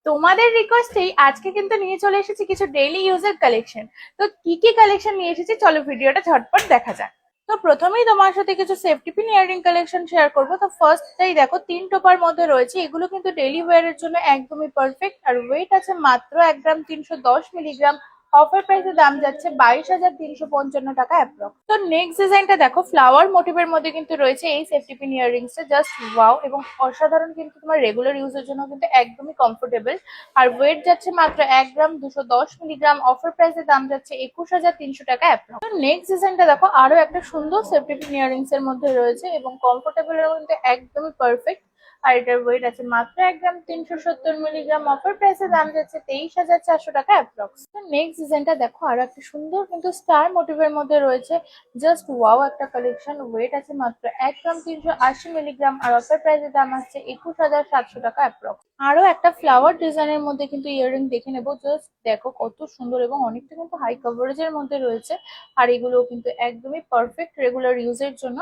তোমাদের রিকোয়েস্টেই আজকে কিন্তু নিয়ে চলে এসেছি কিছু ডেইলি ইউজের কালেকশন। তো কি কি কালেকশন নিয়ে এসেছি চলো ভিডিওটা ঝটপট দেখা যাক। তো প্রথমেই তোমার সাথে কিছু safety pin earring collection share করবো। তো ফার্স্টটাই দেখো, 3 টোপার মধ্যে রয়েছে। এগুলো কিন্তু ডেইলি ওয়্যারের জন্য একদমই পারফেক্ট। আর ওয়েট আছে মাত্র 1 গ্রাম 310 মিলিগ্রাম। অফার প্রাইসে দাম যাচ্ছে 22,355 টাকা অ্যাপ্রক্স। তো নেক্সট ডিজাইনটা দেখো, ফ্লাওয়ার মোটিভের মধ্যে কিন্তু রয়েছে এই সেফটি পিন ইয়ারিংসটা। জাস্ট ওয়াও এবং অসাধারণ, কিন্তু তোমার রেগুলার ইউজের জন্য কিন্তু একদমই কমফোর্টেবল। আর ওয়েট যাচ্ছে মাত্র 1 গ্রাম 210 মিলিগ্রাম। অফার প্রাইসে দাম যাচ্ছে 21,300 টাকা অ্যাপ্রক্স। তো নেক্সট ডিজাইনটা দেখো, আরো একটা সুন্দর সেফটি পিন ইয়ারিংস এর মধ্যে রয়েছে এবং কমফোর্টেবল এর মধ্যে একদমই পারফেক্ট। আর এটার ওয়েট আছে মাত্র 1 গ্রাম 370 মিলিগ্রাম। অফার প্রাইসে দাম যাচ্ছে 23,400 টাকা অ্যাপ্রক্স। নেক্সট ডিজাইনটা দেখো, আর একটা সুন্দর কিন্তু স্টার মোটিভের মধ্যে রয়েছে। জাস্ট ওয়াও একটা কালেকশন। ওয়েট আছে মাত্র 1 গ্রাম 380 মিলিগ্রাম। আর অফার প্রাইসে দাম আসছে 21,700 টাকা অ্যাপ্রক্স। আরো একটা ফ্লাওয়ার ডিজাইনের মধ্যে কিন্তু ইয়াররিং দেখে নেবো। জাস্ট দেখো কত সুন্দর এবং অনেকটা কিন্তু হাই কভারেজের মধ্যে রয়েছে। আর এগুলো কিন্তু একদমই পারফেক্ট রেগুলার ইউজের জন্য।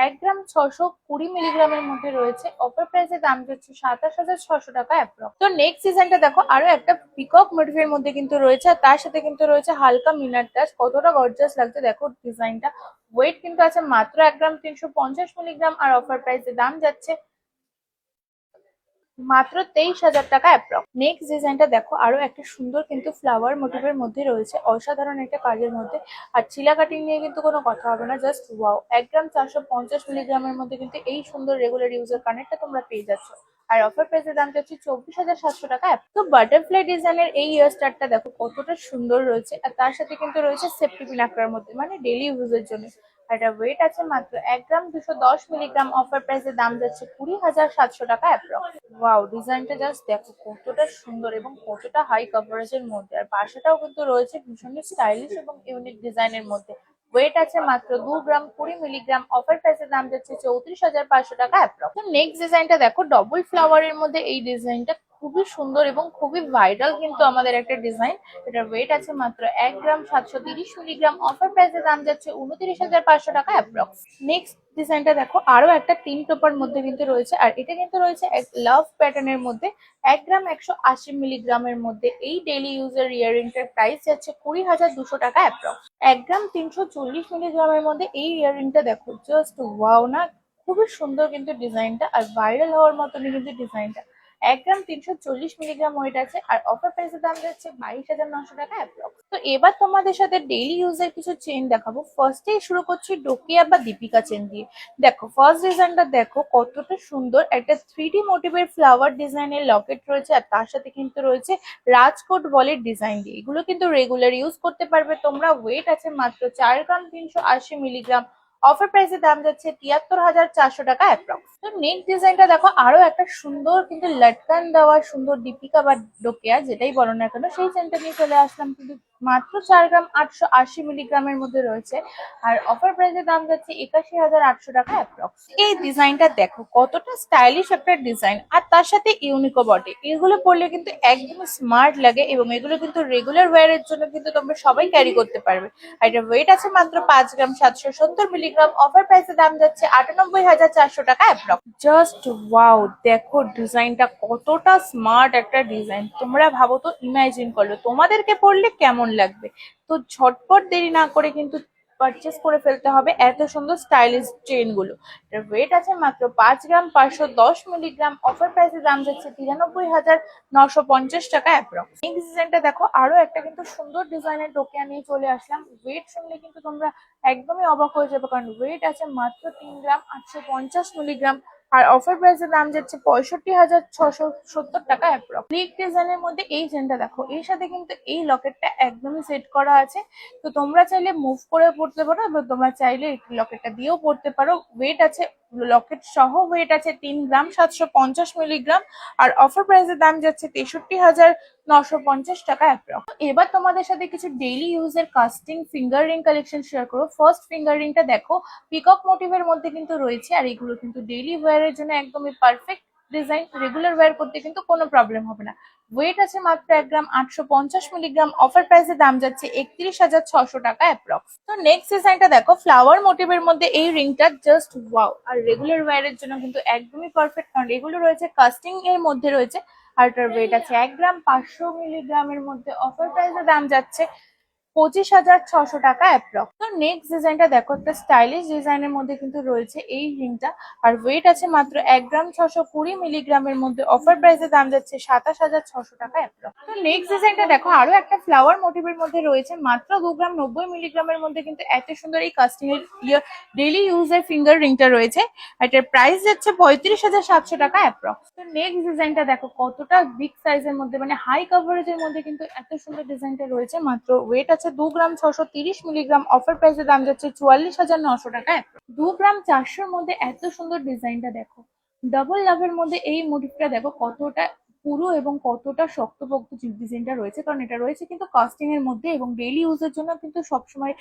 1 গ্রাম 620 মিলিগ্রামের মধ্যে রয়েছে। অফার প্রাইসে দাম যাচ্ছে 27,600 টাকা অ্যাপ্রক্স। তো নেক্সট ডিজাইনটা দেখো, আরো একটা পিকক মোটিভের মধ্যে কিন্তু রয়েছে। আর তার সাথে কিন্তু রয়েছে হালকা মিনার টাচ। কতটা গর্জাস লাগছে দেখো ডিজাইনটা। ওয়েট কিন্তু আছে মাত্র 1 গ্রাম 350 মিলিগ্রাম। আর অফার প্রাইসে দাম যাচ্ছে মাত্র 23,000 টাকা অ্যাপ্রক্স। নেক্সট ডিজাইনটা দেখো, আরো একটা সুন্দর কিন্তু ফ্লাওয়ার মোটিভের মধ্যে রয়েছে। অসাধারণ একটা কাজের মধ্যে। আর চিলা কাটিং নিয়ে কিন্তু কোনো কথা হবে না। জাস্ট ওয়াও, 1 গ্রাম 450 মিলিগ্রামের মধ্যে কিন্তু এই সুন্দর রেগুলার ইউজার কানেরটা তোমরা পেয়ে যাচ্ছ। আর অফার প্রাইসের দাম যাচ্ছে 24,700 টাকা। তো বাটারফ্লাই ডিজাইনের এই ইয়ার স্টারটা দেখো কতটা সুন্দর রয়েছে। আর তার সাথে কিন্তু রয়েছে সেফটি পিন আকারের মধ্যে, মানে ডেইলি ইউজের জন্য। আর এটা ওয়েট আছে মাত্র 1 গ্রাম 210 মিলিগ্রাম। অফার প্রাইসে দাম যাচ্ছে 20,700 টাকা অ্যাপ্রক্স। ওয়াও, ডিজাইনটা জাস্ট দেখো কতটা সুন্দর এবং কতটা হাই কভারেজের মধ্যে। আর পাশেটাও কিন্তু রয়েছে ভীষণই স্টাইলিশ এবং ইউনিক ডিজাইনের মধ্যে। ওয়েট আছে মাত্র 2 গ্রাম 20 মিলিগ্রাম। অফার প্রাইসের দাম যাচ্ছে 34,500 টাকা অ্যাপ্রক্স। নেক্সট ডিজাইনটা দেখো, ডবল ফ্লাওয়ারের মধ্যে এই ডিজাইনটা খুবই সুন্দর এবং খুবই ভাইরাল কিন্তু আমাদের একটা ডিজাইন। এটার ওয়েট আছে মাত্র 1 গ্রাম 730 মিলিগ্রাম। অফার প্রাইসের দাম যাচ্ছে 29,500 টাকা অ্যাপ্রক্স। নেক্সট ডিজাইনটা দেখো, আরো একটা 3 টোপার মধ্যে কিন্তু রয়েছে। আর এটা কিন্তু রয়েছে এক লাভ প্যাটার্নের মধ্যে। 1 গ্রাম 180 মিলিগ্রামের মধ্যে এই ডেইলি ইউজার ইয়াররিংটার প্রাইস যাচ্ছে 20,200 টাকা অ্যাপ্রক্স। 1 গ্রাম 340 মিলিগ্রামের মধ্যে এই ইয়াররিংটা দেখো, জাস্ট ওয়াও না, খুবই সুন্দর কিন্তু ডিজাইনটা। আর ভাইরাল হওয়ার মতনই কিন্তু ডিজাইনটা। 1 গ্রাম 340 মিলিগ্রাম ওয়েট আছে। আর অফার প্রাইসের দাম যাচ্ছে 22,900 টাকা অ্যাপ্রক্স। তো এবার তোমাদের সাথে ডেইলি ইউজের কিছু চেন দেখাবো। ফার্স্টেই শুরু করছি ডোকিয়া বা দীপিকা চেন দিয়ে। দেখো ফার্স্ট ডিজাইনটা দেখো কতটা সুন্দর। একটা 3D মোটিভের ফ্লাওয়ার ডিজাইনের লকেট রয়েছে। আর তার সাথে কিন্তু রয়েছে রাজকোট বলের ডিজাইন দিয়ে। এগুলো কিন্তু রেগুলার ইউজ করতে পারবে তোমরা। ওয়েট আছে মাত্র 4 গ্রাম 380 মিলিগ্রাম। অফার প্রাইসে দাম যাচ্ছে 73,400 টাকা অ্যাপ্রক্স। তো নেক্সট ডিজাইনটা দেখো, আরো একটা সুন্দর কিন্তু লটকান দেওয়া সুন্দর দীপিকা বা ডোকিয়া যেটাই বলো না কেন, সেই চেনটা নিয়ে চলে আসলাম। কিন্তু মাত্র 4 গ্রাম 880 মিলিগ্রামের মধ্যে রয়েছে। আর অফার প্রাইসের দাম যাচ্ছে 81,800 টাকা অ্যাপ্রক্স। এই ডিজাইনটা দেখো কতটা স্টাইলিশ একটা ডিজাইন। আর তার সাথে ইউনিকো বটে। এগুলো পরলে কিন্তু একদম স্মার্ট লাগে এবং এগুলো কিন্তু রেগুলার ওয়্যারের জন্য কিন্তু তোমরা সবাই ক্যারি করতে পারবে। আর এটা ওয়েট আছে মাত্র 5 গ্রাম 770 মিলিগ্রাম। অফার প্রাইসে দাম যাচ্ছে 98,400 টাকা অ্যাপ্রক্স। জাস্ট ওয়াও, দেখো ডিজাইনটা কতটা স্মার্ট একটা ডিজাইন। তোমরা ভাবো তো, ইমাজিন করলো তোমাদেরকে পরলে কেমন লাগবে। তো ঝটপট দেরি না করে কিন্তু পারচেস করে ফেলতে হবে এত সুন্দর স্টাইলিশ চেন গুলো। এটার ওয়েট আছে মাত্র 5 গ্রাম 510 মিলিগ্রাম। অফার প্রাইসে দাম যাচ্ছে 93,950 টাকা অ্যাপ্রক্স। নেক্সট ডিজাইনটা দেখো, আরো একটা কিন্তু সুন্দর ডিজাইনের টোকিয়া নিয়ে চলে আসলাম। ওয়েট শুনলে কিন্তু তোমরা একদমই অবাক হয়ে যাবে, কারণ ওয়েট আছে মাত্র 3 গ্রাম 850 মিলিগ্রাম। আর অফার প্রাইসের দাম যাচ্ছে 65,670 টাকা অ্যাপ্রক্স। নেক ডিজাইনের মধ্যে এই চেনটা দেখো, এর সাথে কিন্তু এই লকেটটা একদমই সেট করা আছে। তো তোমরা চাইলে মুভ করে পড়তে পারো এবং তোমরা চাইলে এই লকেটটা দিয়েও পড়তে পারো। ওয়েট আছে, লকেট সহ ওয়েট আছে 3 গ্রাম 750 মিলিগ্রাম। আর অফার প্রাইসের দাম যাচ্ছে 63,950 টাকা অ্যাপ্রক্স। এবার তোমাদের সাথে কিছু ডেইলি ইউজের casting finger ring collection share করো। ফার্স্ট ফিঙ্গার রিংটা দেখো, পিকক মোটিভের মধ্যে কিন্তু রয়েছে। আর এগুলো কিন্তু ডেইলি ওয়্যারের জন্য একদমই পারফেক্ট ডিজাইন। রেগুলার ওয়্যার করতে কিন্তু কোনো প্রবলেম হবে না। ওয়েট আছে মাত্র 1 গ্রাম 850 মিলিগ্রাম। অফার প্রাইসে দাম যাচ্ছে 31,600 টাকা অ্যাপ্রক্স। তো নেক্সট ডিজাইনটা দেখো, ফ্লাওয়ার মোটিভের মধ্যে এই রিংটা জাস্ট ওয়াও। আর রেগুলার ওয়্যারের জন্য কিন্তু একদমই পারফেক্ট, কারণ এগুলো রয়েছে কাস্টিং এর মধ্যে রয়েছে। আর এটার ওয়েট আছে 1 গ্রাম 500 মিলিগ্রামের মধ্যে। অফার প্রাইসে দাম যাচ্ছে 25,600 টাকা অ্যাপ্রক্স। তো নেক্সট ডিজাইনটা দেখো, একটা স্টাইলিশ ডিজাইনের মধ্যে কিন্তু রয়েছে এই রিংটা। আর ওয়েট আছে মাত্র 1 গ্রাম 620 মিলিগ্রামের মধ্যে। অফার প্রাইসে দাম যাচ্ছে 27,600 টাকা অ্যাপ্রক্স। তো নেক্সট ডিজাইনটা দেখো, আরো একটা ফ্লাওয়ার মোটিভের মধ্যে রয়েছে মাত্র 2 গ্রাম 90 মিলিগ্রামের মধ্যে কিন্তু এত সুন্দর এই কাস্টিং এর ডেইলি ইউজের ফিঙ্গার রিংটা রয়েছে। আর এটার প্রাইস যাচ্ছে 35,700 টাকা অ্যাপ্রক্স। তো নেক্সট ডিজাইনটা দেখো, কতটা বিগ সাইজের মধ্যে মানে হাই কভারেজের মধ্যে কিন্তু এত সুন্দর ডিজাইনটা রয়েছে। মাত্র ওয়েট আছে 2 গ্রাম 630 মিলিগ্রাম। অফার প্রাইসে দাম যাচ্ছে 44,900 টাকা। 2 গ্রাম 400-র মধ্যে এত সুন্দর ডিজাইনটা দেখো, ডাবল লাভের মধ্যে এই মোটিভটা দেখো কতটা পুরো এবং কতটা শক্তপোক্ত ডিজাইনটা রয়েছে। কারণ এটা রয়েছে কিন্তু কাস্টিং এর মধ্যে এবং ডেইলি ইউজের জন্য কিন্তু সবসময়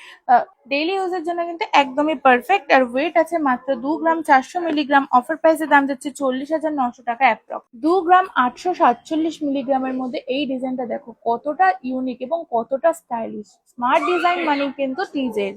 ডেইলি ইউজের জন্য কিন্তু একদমই পারফেক্ট। আর ওয়েট আছে মাত্র 2 গ্রাম 400 মিলিগ্রাম। অফার প্রাইসে দাম যাচ্ছে 40,900 টাকা অ্যাপ্রক্স। 2 গ্রাম 847 মিলিগ্রামের মধ্যে এই ডিজাইনটা দেখো কতটা ইউনিক এবং কতটা স্টাইলিশ। স্মার্ট ডিজাইন মানে কিন্তু টিজে।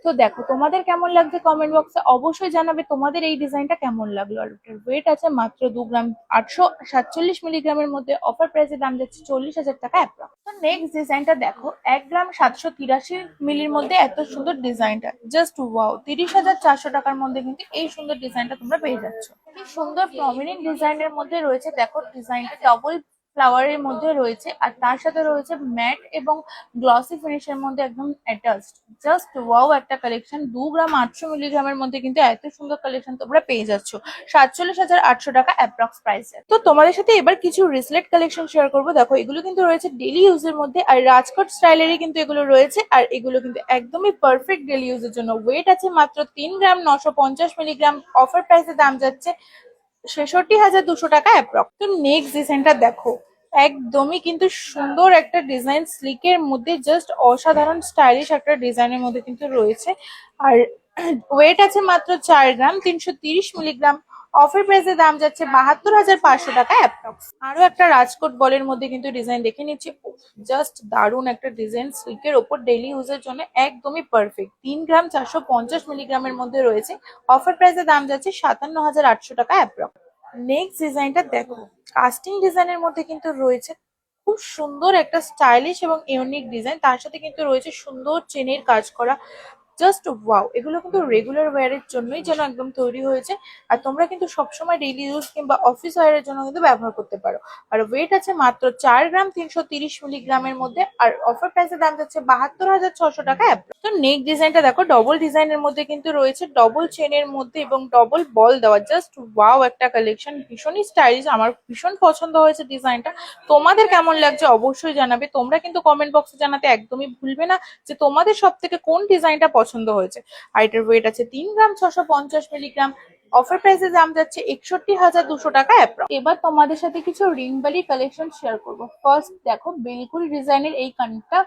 তো দেখো তোমাদের কেমন লাগছে কমেন্ট বক্সে অবশ্যই জানাবে তোমাদের এই ডিজাইনটা কেমন লাগলো। আর এটার ওয়েট আছে মাত্র 2 গ্রাম 847 মিলিগ্রামের মধ্যে। অফার প্রাইসে দাম যাচ্ছে 40,000 টাকা অ্যাপ্রক্স। তো নেক্সট ডিজাইনটা দেখো, 1 গ্রাম 783 মিলির মধ্যে এত সুন্দর ডিজাইনটা জাস্ট ওয়াও। 30,400 টাকার মধ্যে কিন্তু এই সুন্দর ডিজাইনটা তোমরা পেয়ে যাচ্ছ। কি সুন্দর প্রমিনেন্ট ডিজাইনের মধ্যে রয়েছে দেখো, ডিজাইনটা ডবল ফ্লাওয়ারের মধ্যে রয়েছে আর তার সাথে রয়েছে ম্যাট এবং গ্লসি ফিনিশের মধ্যে একদম অ্যাটাচড। জাস্ট ওয়াও একটা কালেকশন। 2 গ্রাম 800 মিলিগ্রামের মধ্যে কিন্তু এত সুন্দর কালেকশন তোমরা পেয়ে যাচ্ছ 47,800 টাকা অ্যাপ্রক্স প্রাইসে। তো তোমাদের সাথে এবার কিছু রিসলেট কালেকশন শেয়ার করবো। দেখো এগুলো কিন্তু রয়েছে ডেলি ইউজের মধ্যে আর রাজকোট স্টাইলেরই কিন্তু এগুলো রয়েছে। আর এগুলো কিন্তু একদমই পারফেক্ট ডেলি ইউজের জন্য। ওয়েট আছে মাত্র 3 গ্রাম 950 মিলিগ্রাম। অফার প্রাইসে দাম যাচ্ছে 66,200 টাকা অ্যাপ্রক্স। তো নেক্সট ডিজাইনটা দেখো, একদমই কিন্তু সুন্দর একটা ডিজাইন, স্লিকের মধ্যে জাস্ট অসাধারণ স্টাইলিশ একটা ডিজাইনের মধ্যে কিন্তু রয়েছে। আর ওয়েট আছে মাত্র 4 গ্রাম 330 মিলিগ্রাম। অফার প্রাইসে দাম যাচ্ছে 72,500 টাকা অ্যাপ্রক্স। আরো একটা রাজকোট বলের মধ্যে কিন্তু ডিজাইন দেখে নিচ্ছি। জাস্ট দারুণ একটা ডিজাইন, সিল্কের ওপর ডেইলি ইউজের জন্য একদমই পারফেক্ট। 3 গ্রাম 450 মিলিগ্রামের মধ্যে রয়েছে। অফার প্রাইসে দাম যাচ্ছে 57,800 টাকা অ্যাপ্রক্স। নেক্সট ডিজাইনটা দেখো, কাস্টিং ডিজাইনের মধ্যে কিন্তু রয়েছে খুব সুন্দর একটা স্টাইলিশ এবং ইউনিক ডিজাইন। তার সাথে কিন্তু রয়েছে সুন্দর চেনের কাজ করা। জাস্ট ওয়াও, এগুলো কিন্তু রেগুলার ওয়্যারের জন্যই যেন একদম তৈরি হয়েছে। আর তোমরা কিন্তু সবসময় ডেইলি ইউজ কিংবা অফিস ওয়্যারের জন্য কিন্তু ব্যবহার করতে পারো। আর ওয়েট আছে মাত্র 4 গ্রাম 330 মিলিগ্রামের মধ্যে। আর অফার প্রাইসে দাম যাচ্ছে 72,600 টাকা অ্যাপ্রক্স। তো নেক ডিজাইনটা দেখো, ডবল ডিজাইনের মধ্যে কিন্তু রয়েছে, ডবল চেনের মধ্যে এবং ডবল বল দেওয়া। জাস্ট ওয়াও একটা কালেকশন, ভীষণই স্টাইলিশ। আমার ভীষণ পছন্দ হয়েছে ডিজাইনটা। তোমাদের কেমন লাগছে অবশ্যই জানাবে। তোমরা কিন্তু কমেন্ট বক্সে জানাতে একদমই ভুলবে না যে তোমাদের সব থেকে কোন ডিজাইনটা পছন্দ হয়েছে। আর এটার ওয়েট আছে 3 গ্রাম 650 মিলিগ্রাম। অফার প্রাইসে দাম যাচ্ছে 61,200 টাকা অ্যাপ্রক্স। এবার তোমাদের সাথে কিছু রিংবালি কালেকশন শেয়ার করবো। ফার্স্ট দেখো, বেলকুল ডিজাইনের এই কানেরটা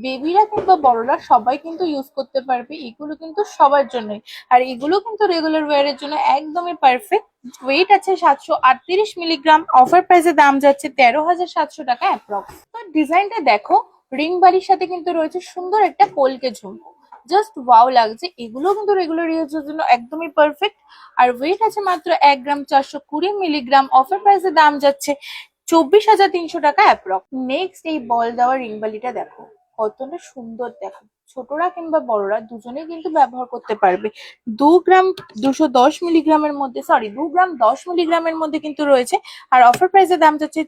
বেবিরা কিংবা বড়রা সবাই কিন্তু ইউজ করতে পারবে। এগুলো কিন্তু সবার জন্যই। আর এগুলো কিন্তু রেগুলার ওয়্যারের জন্য একদমই পারফেক্ট। ওয়েট আছে 738 মিলিগ্রাম। অফার প্রাইসে দাম যাচ্ছে 13,700 টাকা অ্যাপ্রক্স। তো ডিজাইনটা দেখো, রিং বাড়ির সাথে কিন্তু রয়েছে সুন্দর একটা কলকে ঝুমকো। জাস্ট ওয়াও লাগছে। এগুলো কিন্তু রেগুলার ইউজের জন্য একদমই পারফেক্ট। আর ওয়েট আছে মাত্র 1 গ্রাম 420 মিলিগ্রাম। অফার প্রাইসে দাম যাচ্ছে 24,300 টাকা অ্যাপ্রক্স। নেক্সট এই বল দেওয়া রিং বালিটা দেখো কতটা সুন্দর। দেখো ছোটরা কিংবা বড়রা দুজনেই কিন্তু ব্যবহার করতে পারবে। 2 গ্রাম 210 মিলিগ্রামের মধ্যে, সরি 2 গ্রাম 10 মিলিগ্রামের মধ্যে কিন্তু রয়েছে। আর অফার প্রাইসের দাম যাচ্ছে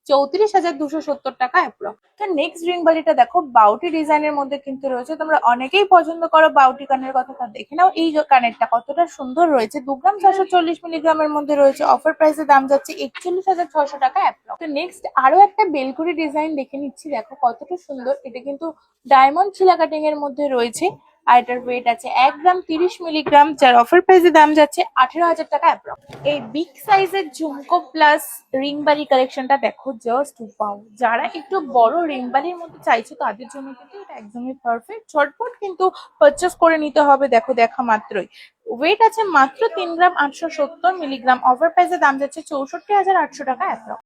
34,270 টাকা অ্যাপ্রক্স। তো নেক্সট রিং বালিটা দেখো, বাউটি ডিজাইনের মধ্যে কিন্তু রয়েছে। তোমরা অনেকেই পছন্দ করো বাউটি কানের কথা, তা দেখে নাও এই কানেরটা কতটা সুন্দর রয়েছে। 2 গ্রাম 440 মিলিগ্রামের মধ্যে রয়েছে। অফার প্রাইসের দাম যাচ্ছে 41,600 টাকা অ্যাপ্রক্স। তো নেক্সট আরো একটা বেলকুড়ি ডিজাইন দেখে নিচ্ছি। দেখো কতটা সুন্দর, এটা কিন্তু ডায়মন্ড ছিলা কাটিং এর মধ্যে রয়েছে। আর এটার ওয়েট আছে 1 গ্রাম 30 মিলিগ্রাম, যার অফার প্রাইসে দাম যাচ্ছে 18,000 টাকা অ্যাপ্রক্স। এই বিগ সাইজের ঝুমকো প্লাস রিংবালি কালেকশনটা দেখো, জাস্ট ওয়াও। যারা একটু বড় রিংবালির মধ্যে চাইছো তাদের জন্য কিন্তু এটা একদমই পারফেক্ট। ঝটপট কিন্তু পারচেস করে নিতে হবে দেখো দেখা মাত্রই। ওয়েট আছে মাত্র 3 গ্রাম 870 মিলিগ্রাম। অফার প্রাইসে দাম যাচ্ছে 64,800 টাকা অ্যাপ্রক্স।